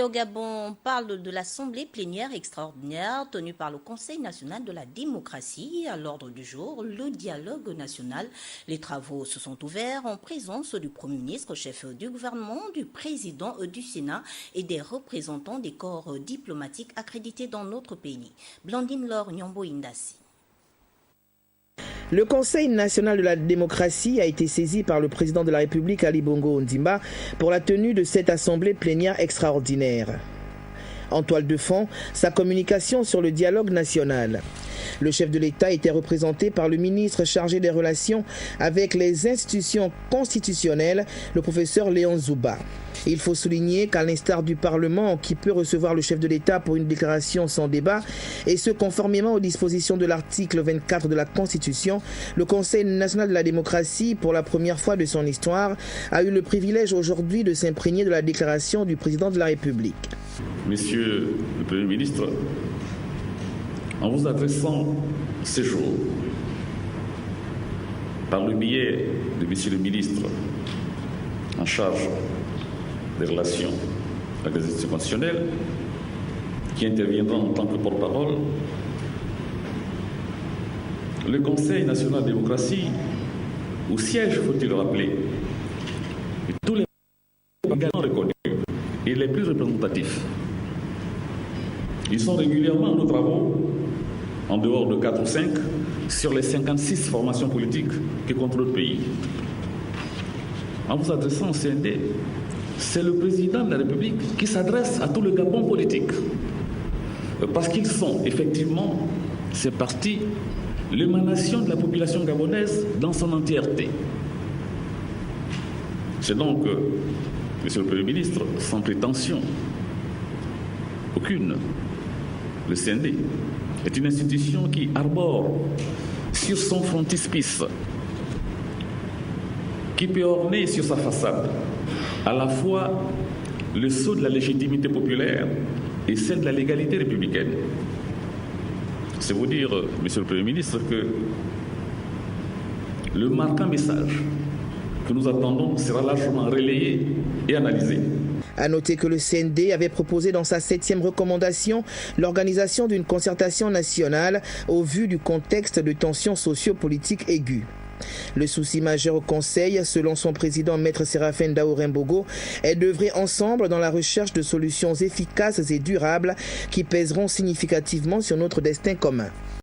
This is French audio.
au Gabon, on parle de l'Assemblée plénière extraordinaire tenue par le Conseil national de la démocratie. À l'ordre du jour, le dialogue national. Les travaux se sont ouverts en présence du Premier ministre, chef du gouvernement, du président du Sénat et des représentants des corps diplomatiques accrédités dans notre pays. Blandine Laure Nyambo Indasi. Le Conseil national de la démocratie a été saisi par le président de la République, Ali Bongo Ondimba, pour la tenue de cette assemblée plénière extraordinaire. En toile de fond, sa communication sur le dialogue national. Le chef de l'État était représenté par le ministre chargé des relations avec les institutions constitutionnelles, le professeur Léon Zouba. Il faut souligner qu'à l'instar du Parlement qui peut recevoir le chef de l'État pour une déclaration sans débat, et ce conformément aux dispositions de l'article 24 de la Constitution, le Conseil national de la démocratie, pour la première fois de son histoire, a eu le privilège aujourd'hui de s'imprégner de la déclaration du président de la République. Monsieur le Premier ministre, en vous adressant ces jours, par le biais de Monsieur le ministre en charge des relations avec les institutions constitutionnelles, qui interviendra en tant que porte-parole, le Conseil national de la démocratie, au siège, faut-il le rappeler, et tous les organes reconnus et les plus représentatifs, ils sont régulièrement à nos travaux, en dehors de 4 ou 5, sur les 56 formations politiques qui contrôlent notre pays. En vous adressant au CND, c'est le président de la République qui s'adresse à tout le Gabon politique. Parce qu'ils sont effectivement, ces partis, l'émanation de la population gabonaise dans son entièreté. C'est donc, Monsieur le Premier ministre, sans prétention aucune, le CND est une institution qui arbore sur son frontispice, qui peut orner sur sa façade à la fois le sceau de la légitimité populaire et celle de la légalité républicaine. C'est vous dire, Monsieur le Premier ministre, que le marquant message que nous attendons sera largement relayé et analysé. À noter que le CND avait proposé dans sa 7e recommandation l'organisation d'une concertation nationale au vu du contexte de tensions socio-politiques aiguës. Le souci majeur au Conseil, selon son président Maître Séraphin Daourin-Bogo, est d'œuvrer ensemble dans la recherche de solutions efficaces et durables qui pèseront significativement sur notre destin commun.